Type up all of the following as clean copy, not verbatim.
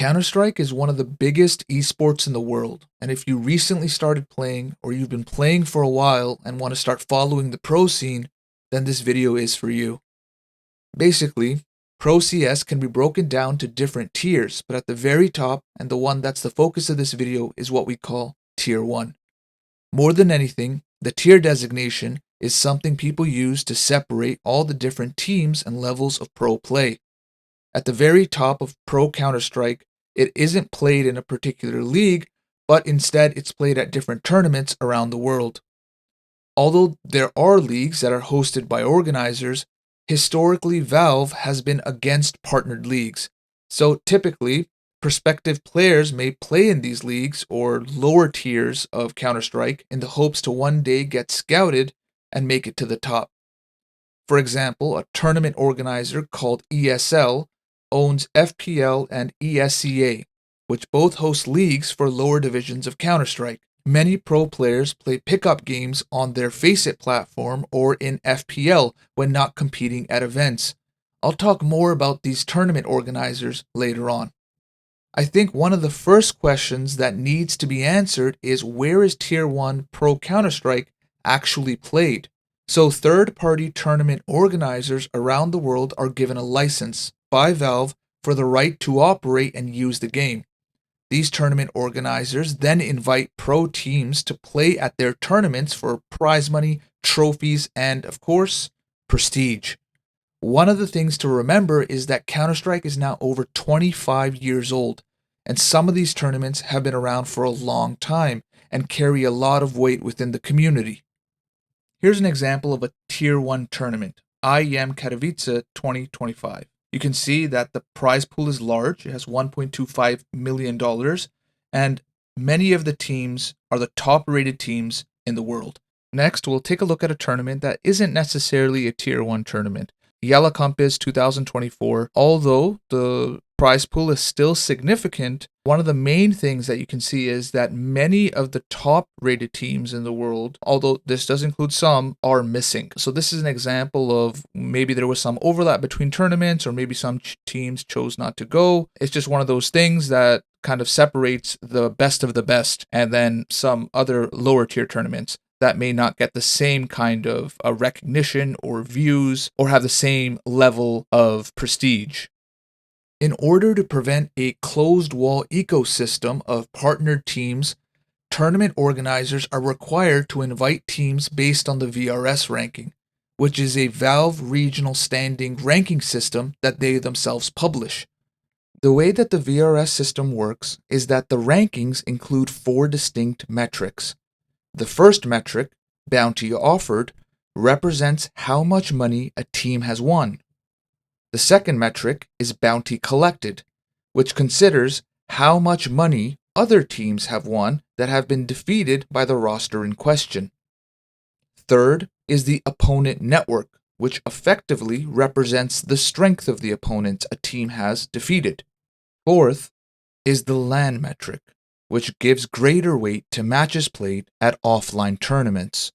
Counter-Strike is one of the biggest esports in the world, and if you recently started playing or you've been playing for a while and want to start following the pro scene, then this video is for you. Basically, Pro CS can be broken down to different tiers, but at the very top, and the one that's the focus of this video, is what we call Tier 1. More than anything, the tier designation is something people use to separate all the different teams and levels of pro play. At the very top of Pro Counter-Strike, it isn't played in a particular league, but instead it's played at different tournaments around the world. Although there are leagues that are hosted by organizers, historically Valve has been against partnered leagues. So typically, prospective players may play in these leagues or lower tiers of Counter-Strike in the hopes to one day get scouted and make it to the top. For example, a tournament organizer called ESL owns FPL and ESCA, which both host leagues for lower divisions of Counter-Strike. Many pro players play pickup games on their Faceit platform or in FPL when not competing at events. I'll talk more about these tournament organizers later on. I think one of the first questions that needs to be answered is, where is Tier 1 Pro Counter-Strike actually played? So third-party tournament organizers around the world are given a license by Valve for the right to operate and use the game. These tournament organizers then invite pro teams to play at their tournaments for prize money, trophies, and, of course, prestige. One of the things to remember is that Counter-Strike is now over 25 years old, and some of these tournaments have been around for a long time and carry a lot of weight within the community. Here's an example of a Tier 1 tournament, IEM Katowice 2025. You can see that the prize pool is large. It has $1.25 million, and many of the teams are the top-rated teams in the world. Next, we'll take a look at a tournament that isn't necessarily a Tier 1 tournament. Yellow Compass 2024. Although the prize pool is still significant, one of the main things that you can see is that many of the top rated teams in the world, although this does include some, are missing. So this is an example of maybe there was some overlap between tournaments, or maybe some teams chose not to go. It's just one of those things that kind of separates the best of the best and then some other lower tier tournaments that may not get the same kind of recognition or views or have the same level of prestige. In order to prevent a closed wall ecosystem of partnered teams, tournament organizers are required to invite teams based on the VRS ranking, which is a Valve regional standing ranking system that they themselves publish. The way that the VRS system works is that the rankings include 4 distinct metrics. The first metric, bounty offered, represents how much money a team has won. The second metric is bounty collected, which considers how much money other teams have won that have been defeated by the roster in question. Third is the opponent network, which effectively represents the strength of the opponents a team has defeated. Fourth is the LAN metric, which gives greater weight to matches played at offline tournaments.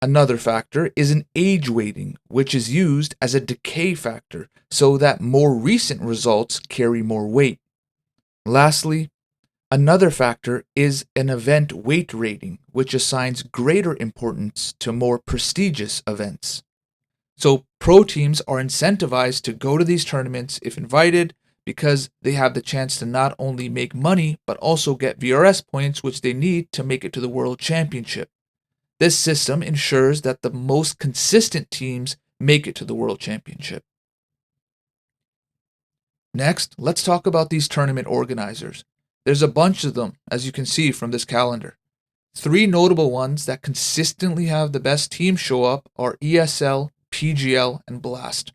Another factor is an age weighting, which is used as a decay factor so that more recent results carry more weight. Lastly, another factor is an event weight rating, which assigns greater importance to more prestigious events. So pro teams are incentivized to go to these tournaments if invited, because they have the chance to not only make money, but also get VRS points, which they need to make it to the World Championship. This system ensures that the most consistent teams make it to the World Championship. Next, let's talk about these tournament organizers. There's a bunch of them, as you can see from this calendar. 3 notable ones that consistently have the best teams show up are ESL, PGL, and Blast.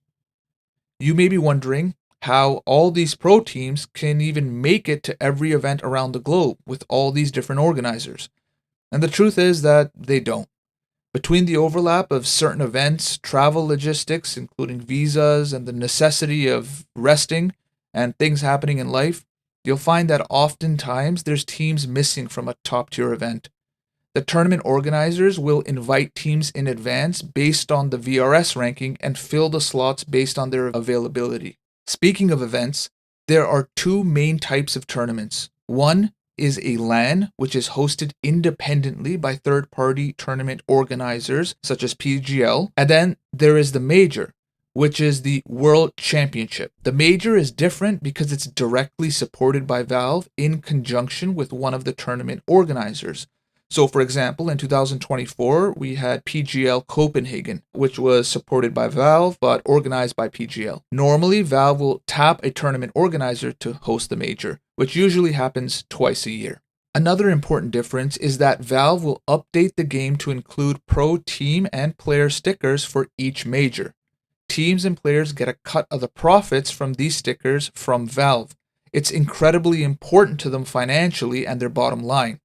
You may be wondering how all these pro teams can even make it to every event around the globe with all these different organizers. And the truth is that they don't. Between the overlap of certain events, travel logistics, including visas, and the necessity of resting and things happening in life, you'll find that oftentimes there's teams missing from a top-tier event. The tournament organizers will invite teams in advance based on the VRS ranking and fill the slots based on their availability. Speaking of events, There are two main types of tournaments. One is a LAN, which is hosted independently by third-party tournament organizers such as PGL. And then there is the Major, which is the World Championship. The Major is different because it's directly supported by Valve in conjunction with one of the tournament organizers. So, for example, in 2024, we had PGL Copenhagen, which was supported by Valve but organized by PGL. Normally, Valve will tap a tournament organizer to host the major, which usually happens twice a year. Another important difference is that Valve will update the game to include pro team and player stickers for each major. Teams and players get a cut of the profits from these stickers from Valve. It's incredibly important to them financially and their bottom line.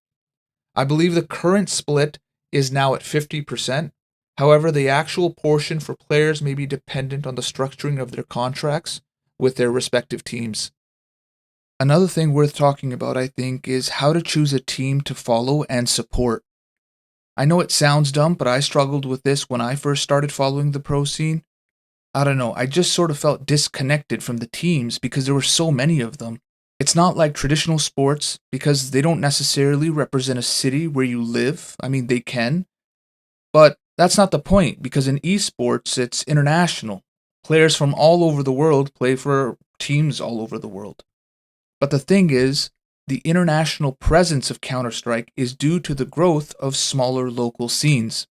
I believe the current split is now at 50%. However, the actual portion for players may be dependent on the structuring of their contracts with their respective teams. Another thing worth talking about, I think, is how to choose a team to follow and support. I know it sounds dumb, but I struggled with this when I first started following the pro scene. I don't know, I just sort of felt disconnected from the teams because there were so many of them. It's not like traditional sports because they don't necessarily represent a city where you live. I mean, they can, but that's not the point because in esports, it's international. Players from all over the world play for teams all over the world. But the thing is, the international presence of Counter-Strike is due to the growth of smaller local scenes.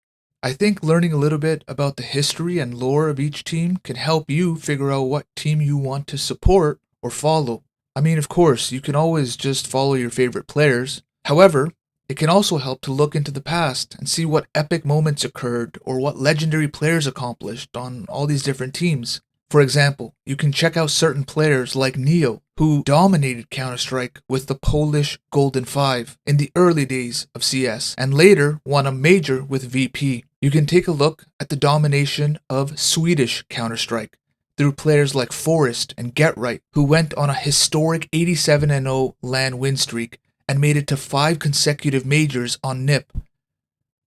I think learning a little bit about the history and lore of each team can help you figure out what team you want to support or follow. I mean, of course, you can always just follow your favorite players. However, it can also help to look into the past and see what epic moments occurred or what legendary players accomplished on all these different teams. For example, you can check out certain players like Neo, who dominated Counter-Strike with the Polish Golden 5 in the early days of CS, and later won a major with VP. You can take a look at the domination of Swedish Counter-Strike through players like Forrest and GetRight, who went on a historic 87-0 LAN win streak and made it to 5 consecutive majors on NIP.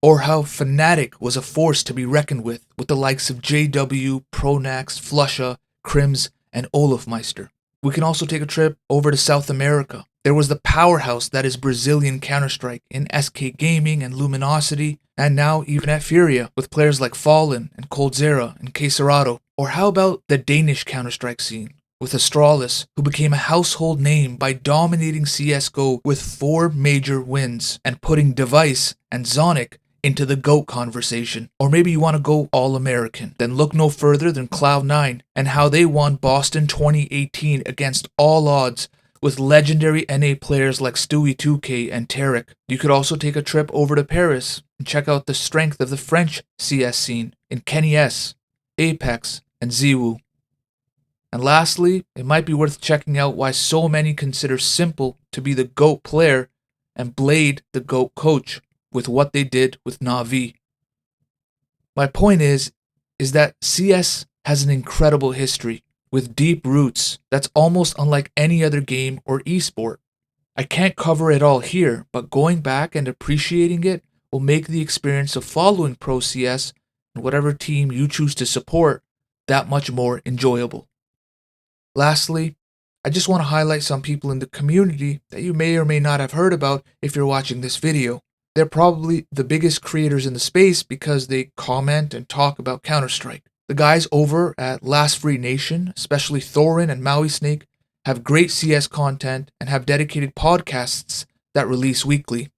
Or how Fnatic was a force to be reckoned with the likes of JW, Pronax, Flusha, Crims, and Olofmeister. We can also take a trip over to South America. There was the powerhouse that is Brazilian Counter-Strike in SK Gaming and Luminosity, and now even at Furia, with players like Fallen and Coldzera and Queserado. Or how about the Danish Counter-Strike scene, with Astralis, who became a household name by dominating CSGO with 4 major wins, and putting Device and Zonic into the GOAT conversation. Or maybe you want to go all-American, then look no further than Cloud9 and how they won Boston 2018 against all odds with legendary NA players like Stewie2K and Tarek. You could also take a trip over to Paris and check out the strength of the French CS scene in Kenny S, Apex, and Ziwu. And lastly, it might be worth checking out why so many consider Simple to be the GOAT player and Blade the GOAT coach, with what they did with Na'Vi. My point is that CS has an incredible history with deep roots that's almost unlike any other game or esport. I can't cover it all here, but going back and appreciating it will make the experience of following Pro CS and whatever team you choose to support that much more enjoyable. Lastly, I just want to highlight some people in the community that you may or may not have heard about if you're watching this video. They're probably the biggest creators in the space because they comment and talk about Counter-Strike. The guys over at Last Free Nation, especially Thorin and Maui Snake, have great CS content and have dedicated podcasts that release weekly.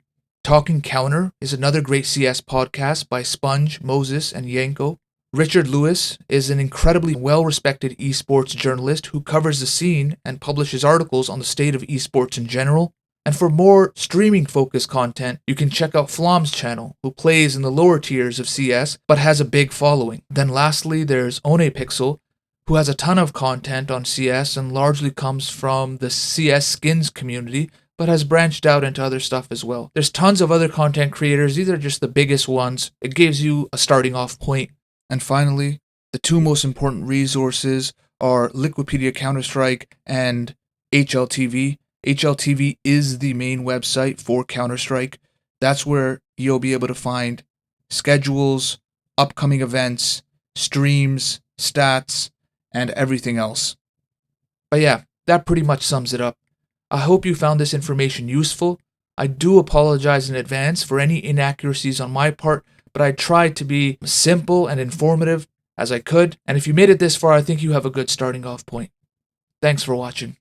Talking Counter is another great CS podcast by Sponge, Moses, and Yanko. Richard Lewis is an incredibly well-respected esports journalist who covers the scene and publishes articles on the state of esports in general. And for more streaming-focused content, you can check out Flom's channel, who plays in the lower tiers of CS, but has a big following. Then lastly, there's OnePixel, who has a ton of content on CS and largely comes from the CS skins community, but has branched out into other stuff as well. There's tons of other content creators, these are just the biggest ones. It gives you a starting off point. And finally, the two most important resources are Liquipedia Counter-Strike and HLTV. HLTV is the main website for Counter-Strike. That's where you'll be able to find schedules, upcoming events, streams, stats, and everything else. But yeah, that pretty much sums it up. I hope you found this information useful. I do apologize in advance for any inaccuracies on my part, but I tried to be simple and informative as I could, and if you made it this far, I think you have a good starting off point. Thanks for watching.